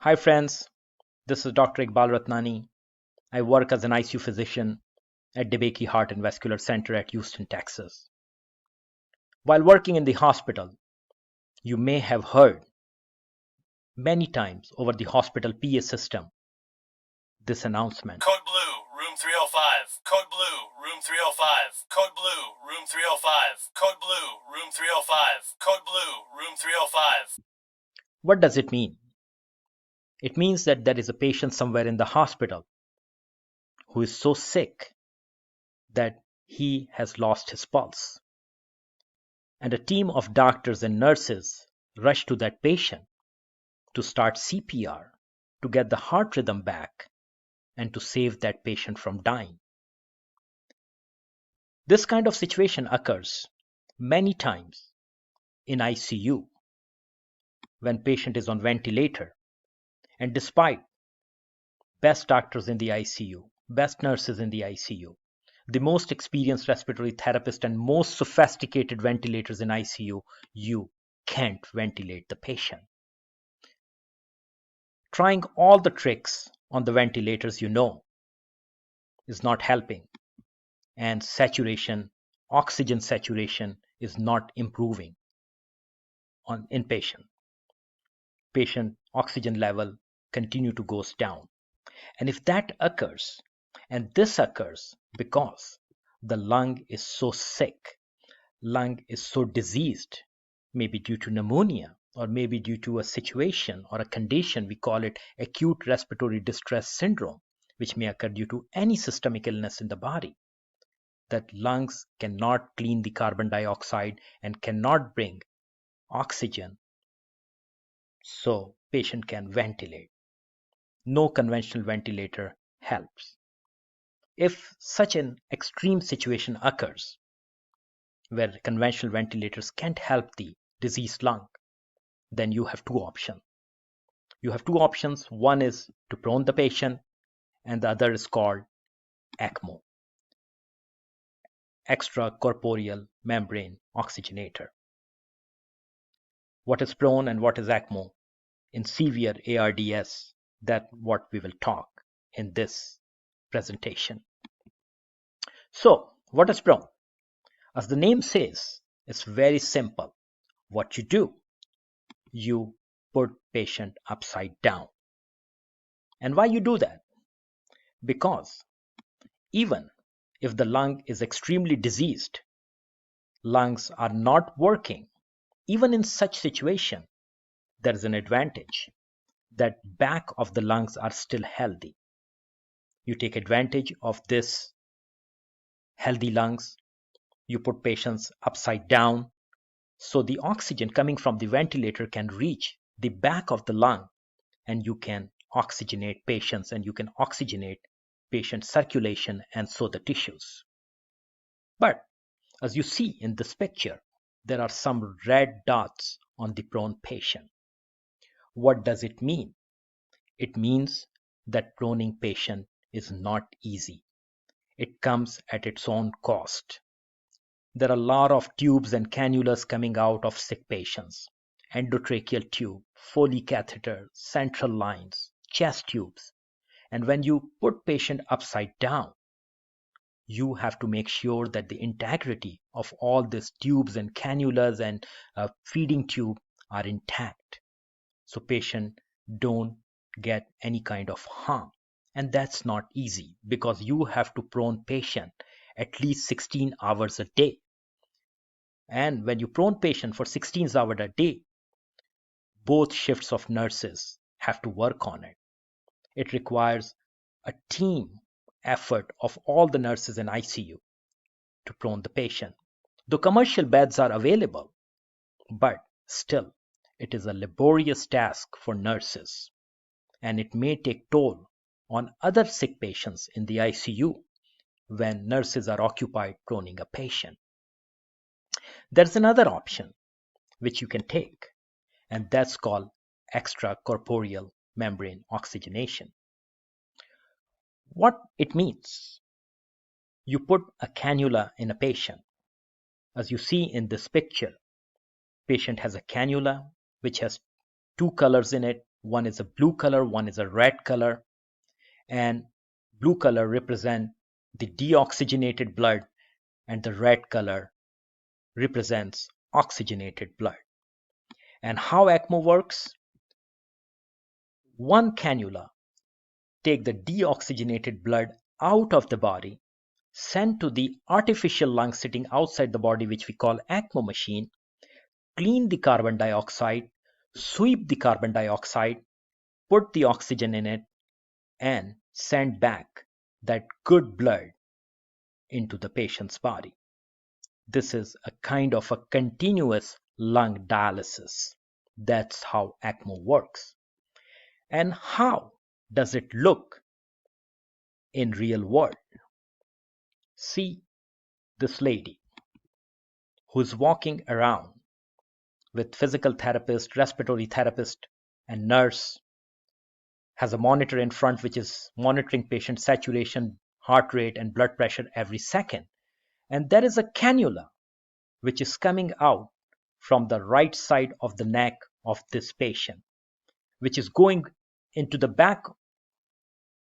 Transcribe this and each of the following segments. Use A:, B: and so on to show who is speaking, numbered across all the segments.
A: Hi friends, this is Dr. Iqbal Ratnani. I work as an ICU physician at DeBakey Heart and Vascular Center at Houston, Texas. While working in the hospital, you may have heard many times over the hospital PA system this announcement.
B: Code blue, room 305. Code blue, room 305. Code blue, room 305. Code blue, room 305. Code blue, room 305.
A: What does it mean? It means that there is a patient somewhere in the hospital who is so sick that he has lost his pulse. And a team of doctors and nurses rush to that patient to start CPR, to get the heart rhythm back, and to save that patient from dying. This kind of situation occurs many times in ICU when patient is on ventilator, and despite best doctors in the ICU, best nurses in the ICU, the most experienced respiratory therapist and most sophisticated ventilators in ICU, you can't ventilate the patient. Trying all the tricks on the ventilators is not helping, and oxygen saturation is not improving on inpatient. Patient oxygen level continue to goes down. And if that occurs, and this occurs because the lung is so sick, lung is so diseased, maybe due to pneumonia, or maybe due to a situation or a condition, we call it acute respiratory distress syndrome, which may occur due to any systemic illness in the body, that lungs cannot clean the carbon dioxide and cannot bring oxygen so patient can ventilate. No conventional ventilator helps. If such an extreme situation occurs where conventional ventilators can't help the diseased lung, then you have two options. You have two options. One is to prone the patient, and the other is called ECMO, extracorporeal membrane oxygenator. What is prone and what is ECMO? In severe ARDS, that's what we will talk in this presentation. So, what is prone? As the name says, it's very simple. What you do, you put patient upside down. And why you do that? Because even if the lung is extremely diseased, lungs are not working, even in such situation, there is an advantage that back of the lungs are still healthy. You take advantage of this healthy lungs, you put patients upside down, so the oxygen coming from the ventilator can reach the back of the lung, and you can oxygenate patients, and you can oxygenate patient circulation and so the tissues. But as you see in this picture, there are some red dots on the prone patient. What does it mean? It means that proning patient is not easy. It comes at its own cost. There are a lot of tubes and cannulas coming out of sick patients. Endotracheal tube, Foley catheter, central lines, chest tubes. And when you put patient upside down, you have to make sure that the integrity of all these tubes and cannulas and feeding tube are intact, so patient don't get any kind of harm. And that's not easy because you have to prone patient at least 16 hours a day. And when you prone patient for 16 hours a day, both shifts of nurses have to work on it. It requires a team effort of all the nurses in ICU to prone the patient. Though commercial beds are available, but still it is a laborious task for nurses, and it may take toll on other sick patients in the ICU when nurses are occupied proning a patient. There's another option which you can take, and that's called extracorporeal membrane oxygenation. What it means, you put a cannula in a patient. As you see in this picture, patient has a cannula which has two colors in it, One is a blue color, one is a red color, and blue color represent the deoxygenated blood and the red color represents oxygenated blood. And how ECMO works? One cannula take the deoxygenated blood out of the body, send to the artificial lung sitting outside the body, which we call ECMO machine, clean the carbon dioxide, sweep the carbon dioxide, put the oxygen in it, and send back that good blood into the patient's body. This is a kind of a continuous lung dialysis. That's how ECMO works. And how does it look in real world? See this lady who's walking around with physical therapist, respiratory therapist, and nurse, has a monitor in front which is monitoring patient saturation, heart rate, and blood pressure every second. And there is a cannula which is coming out from the right side of the neck of this patient, which is going into the back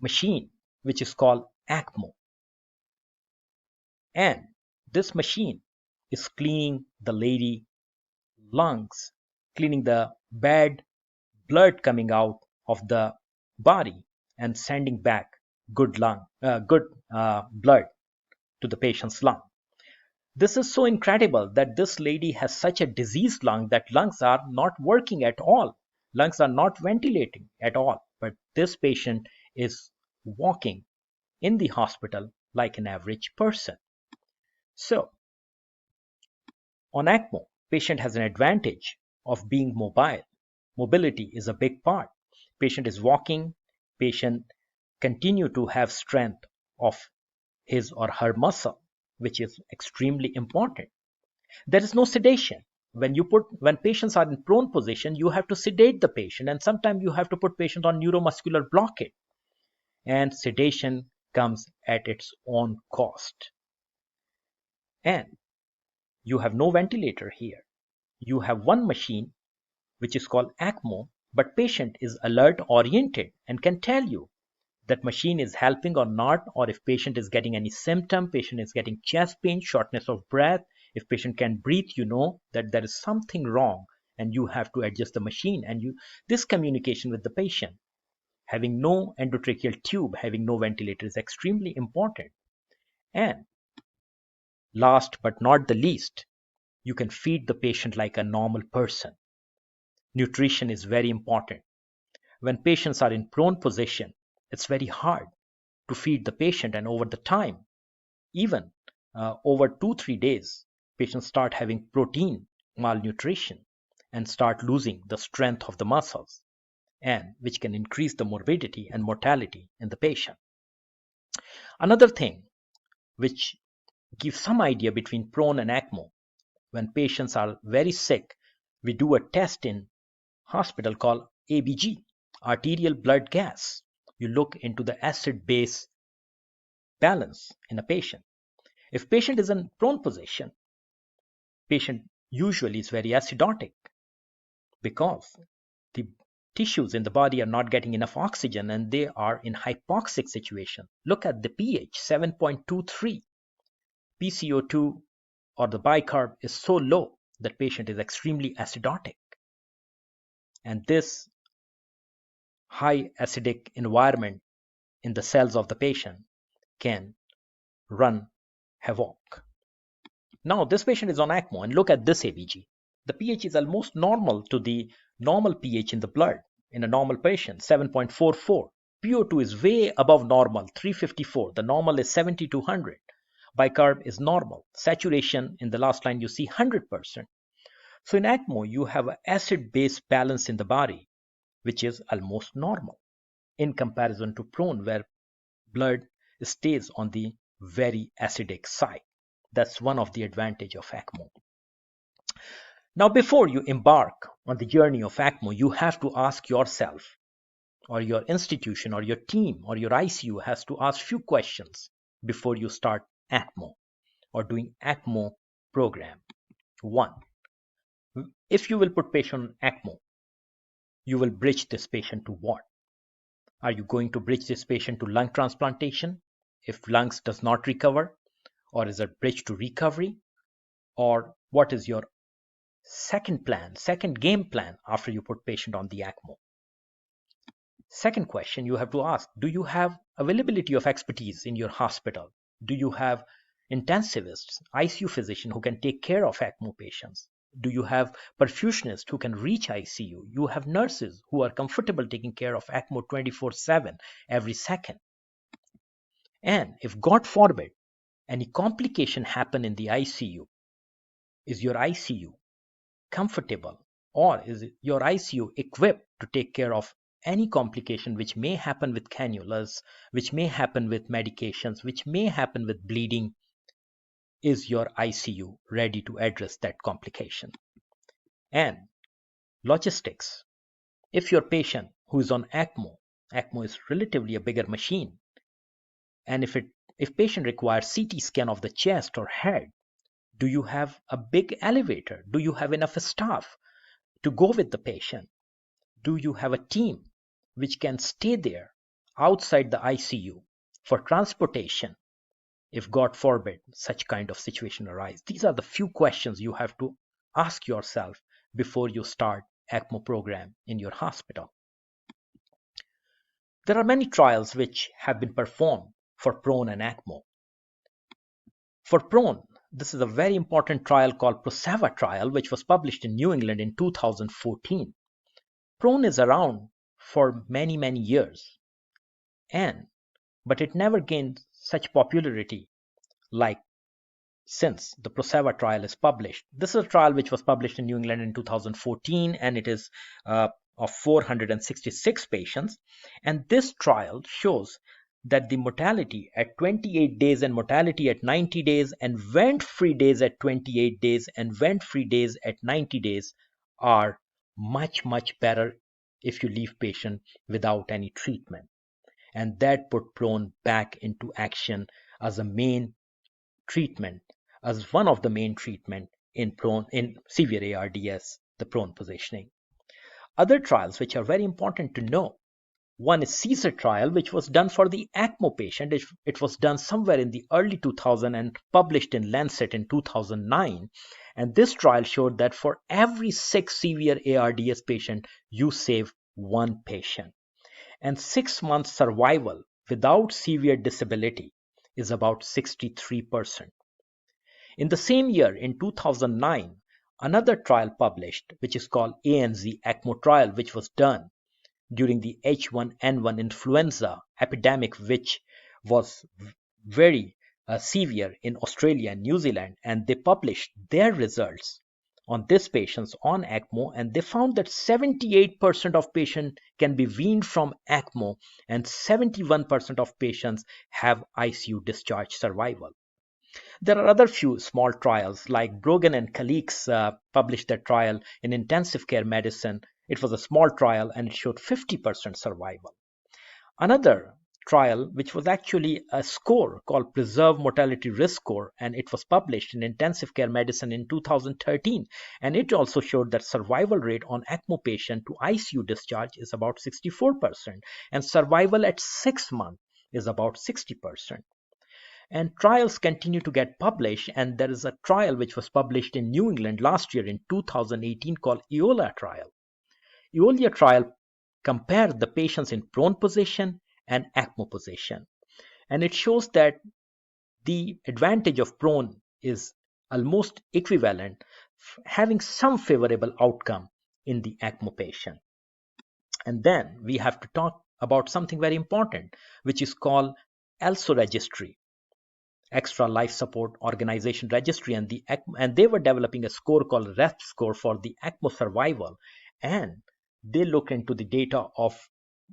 A: machine, which is called ECMO. And this machine is cleaning the lady lungs, cleaning the bad blood coming out of the body and sending back good blood to the patient's lung. This is so incredible that this lady has such a diseased lung that lungs are not working at all. Lungs are not ventilating at all. But this patient is walking in the hospital like an average person. So, on ECMO, patient has an advantage of being mobile. Mobility is a big part. Patient is walking, patient continue to have strength of his or her muscle, which is extremely important. There is no sedation. When patients are in prone position, you have to sedate the patient, and sometimes you have to put patient on neuromuscular blockade. And sedation comes at its own cost. And you have no ventilator here. You have one machine which is called ECMO, but patient is alert oriented and can tell you that machine is helping or not, or if patient is getting any symptom, patient is getting chest pain, shortness of breath. If patient can breathe, you know that there is something wrong and you have to adjust the machine. And this communication with the patient, having no endotracheal tube, having no ventilator is extremely important. And last but not the least, you can feed the patient like a normal person. Nutrition is very important. When patients are in prone position, it's very hard to feed the patient, and over the time, even over 2-3 days, patients start having protein malnutrition and start losing the strength of the muscles, and which can increase the morbidity and mortality in the patient. Another thing which gives some idea between prone and ECMO, when patients are very sick, we do a test in hospital called ABG, arterial blood gas. You look into the acid-base balance in a patient. If patient is in prone position, patient usually is very acidotic because the tissues in the body are not getting enough oxygen and they are in hypoxic situation. Look at the pH, 7.23. PCO2 or the bicarb is so low that patient is extremely acidotic. And this high acidic environment in the cells of the patient can run havoc. Now this patient is on ECMO and look at this ABG. The pH is almost normal to the normal pH in the blood in a normal patient, 7.44. PO2 is way above normal, 354. The normal is 70 to 100. Bicarb is normal. Saturation in the last line you see 100%. So in ECMO you have an acid-base balance in the body which is almost normal in comparison to prone where blood stays on the very acidic side. That's one of the advantage of ECMO. Now, before you embark on the journey of ECMO, you have to ask yourself, or your institution, or your team, or your ICU has to ask few questions before you start ECMO or doing ECMO program. One, if you will put patient on ECMO, you will bridge this patient to what? Are you going to bridge this patient to lung transplantation if lungs does not recover? Or is it bridge to recovery? Or what is your second game plan after you put patient on the ECMO? Second question you have to ask, do you have availability of expertise in your hospital? Do you have intensivists, ICU physician who can take care of ECMO patients? Do you have perfusionists who can reach ICU? You have nurses who are comfortable taking care of ECMO 24/7 every second. And if God forbid any complication happen in the ICU, is your ICU comfortable, or is your ICU equipped to take care of any complication which may happen with cannulas, which may happen with medications, which may happen with bleeding? Is your ICU ready to address that complication? And logistics. If your patient who is on ECMO is relatively a bigger machine, and if patient requires CT scan of the chest or head, do you have a big elevator? Do you have enough staff to go with the patient? Do you have a team which can stay there outside the ICU for transportation if God forbid such kind of situation arise? These are the few questions you have to ask yourself before you start ECMO program in your hospital. There are many trials which have been performed for prone and ECMO. For prone, this is a very important trial called PROSEVA trial, which was published in New England in 2014. Prone is around for many, many years, but it never gained such popularity like since the PROSEVA trial is published. This is a trial which was published in New England in 2014, and it is of 466 patients. And this trial shows that the mortality at 28 days and mortality at 90 days and vent-free days at 28 days and vent-free days at 90 days are much, much better if you leave patient without any treatment. And that put prone back into action as a main treatment, as one of the main treatment in severe ARDS, the prone positioning. Other trials which are very important to know. One is CAESAR trial, which was done for the ECMO patient. It was done somewhere in the early 2000 and published in Lancet in 2009. And this trial showed that for every 6 severe ARDS patient, you save 1 patient. And 6 months survival without severe disability is about 63%. In the same year, in 2009, another trial published, which is called ANZ ECMO trial, which was done during the H1N1 influenza epidemic, which was very severe in Australia and New Zealand. And they published their results on these patients on ECMO, and they found that 78% of patients can be weaned from ECMO and 71% of patients have ICU discharge survival. There are other few small trials like Brogan and colleagues published their trial in intensive care medicine. It was a small trial and it showed 50% survival. Another trial, which was actually a score called Preserve Mortality Risk Score, and it was published in intensive care medicine in 2013. And it also showed that survival rate on ECMO patient to ICU discharge is about 64%, and survival at 6 months is about 60%. And trials continue to get published, and there is a trial which was published in New England last year in 2018 called Yola Trial. Yola Trial compared the patients in prone position and ECMO position, and it shows that the advantage of prone is almost equivalent, having some favorable outcome in the ECMO patient. And then we have to talk about something very important, which is called ELSO registry, Extra Life Support Organization registry, and they were developing a score called RESP score for the ECMO survival, and they look into the data of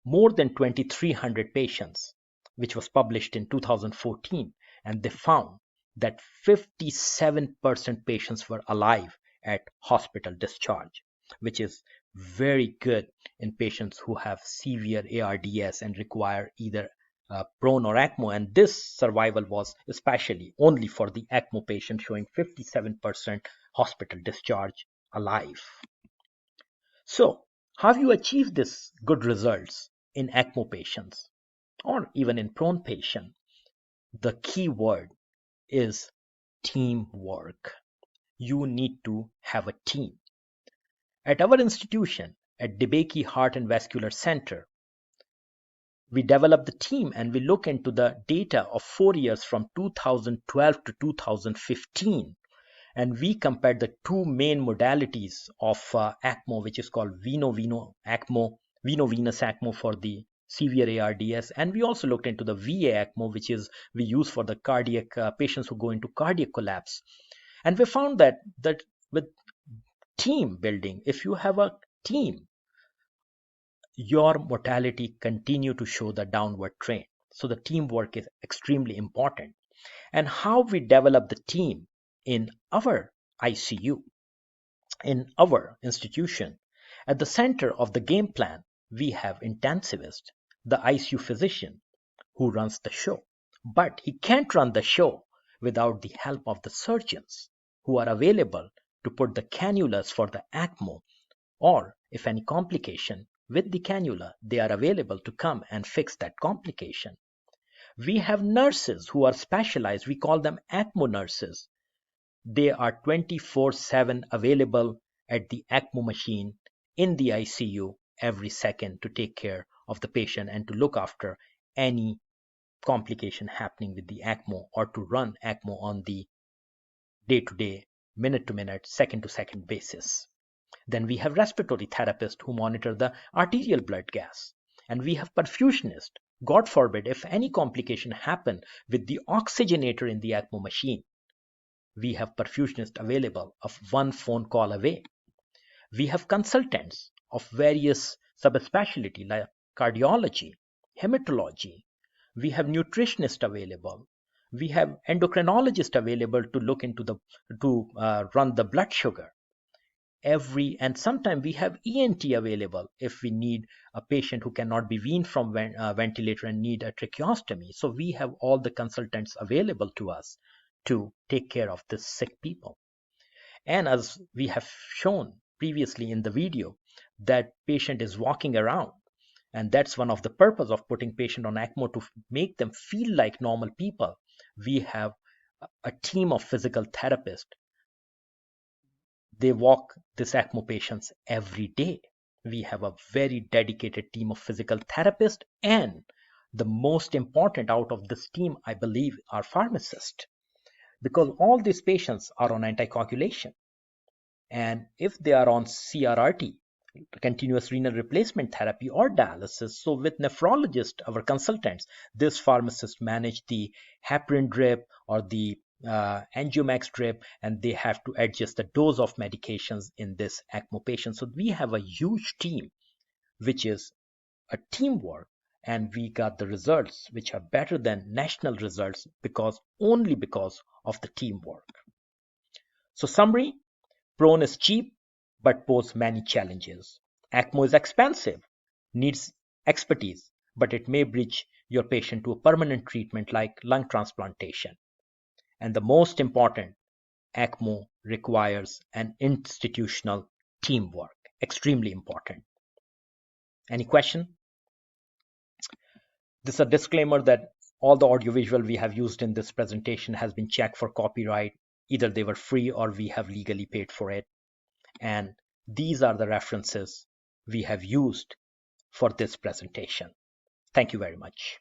A: more than 2,300 patients, which was published in 2014, and they found that 57% patients were alive at hospital discharge, which is very good in patients who have severe ARDS and require either prone or ECMO. And this survival was especially only for the ECMO patient, showing 57% hospital discharge alive. So How you achieve this good results in ECMO patients or even in prone patient? The key word is teamwork. You need to have a team. At our institution, at DeBakey Heart and Vascular Center, we develop the team and we look into the data of 4 years from 2012 to 2015, and we compared the two main modalities of ECMO, which is called veno-venous ECMO for the severe ARDS, and we also looked into the VA ECMO, which is we use for the cardiac patients who go into cardiac collapse. And we found that with team building, if you have a team, your mortality continue to show the downward trend. So the teamwork is extremely important. And how we develop the team in our ICU, in our institution, at the center of the game plan, we have intensivist, the ICU physician who runs the show. But he can't run the show without the help of the surgeons who are available to put the cannulas for the ECMO, or if any complication with the cannula, they are available to come and fix that complication. We have nurses who are specialized. We call them ECMO nurses. They are 24/7 available at the ECMO machine in the ICU every second to take care of the patient and to look after any complication happening with the ECMO, or to run ECMO on the day-to-day, minute-to-minute, second-to-second basis. Then we have respiratory therapists who monitor the arterial blood gas. And we have perfusionists. God forbid, if any complication happen with the oxygenator in the ECMO machine, we have perfusionists available of one phone call away. We have consultants of various subspecialty like cardiology, hematology. We have nutritionists available. We have endocrinologists available to look into run the blood sugar. And sometimes we have ENT available if we need a patient who cannot be weaned from ventilator and need a tracheostomy. So we have all the consultants available to us to take care of the sick people. And as we have shown previously in the video, that patient is walking around, and that's one of the purpose of putting patient on ECMO, to make them feel like normal people. We have a team of physical therapists. They walk these ECMO patients every day. We have a very dedicated team of physical therapists, and the most important out of this team, I believe, are pharmacists, because all these patients are on anticoagulation. And if they are on CRRT, continuous renal replacement therapy, or dialysis, so with nephrologists, our consultants, this pharmacist manage the heparin drip or the angiomax drip, and they have to adjust the dose of medications in this ECMO patient. So we have a huge team, which is a teamwork, and we got the results which are better than national results only because of the teamwork. So summary: prone is cheap but pose many challenges. ECMO is expensive, needs expertise, but it may bridge your patient to a permanent treatment like lung transplantation. And the most important, ECMO requires an institutional teamwork. Extremely important. Any question? This is a disclaimer that all the audiovisual we have used in this presentation has been checked for copyright. Either they were free or we have legally paid for it. And these are the references we have used for this presentation. Thank you very much.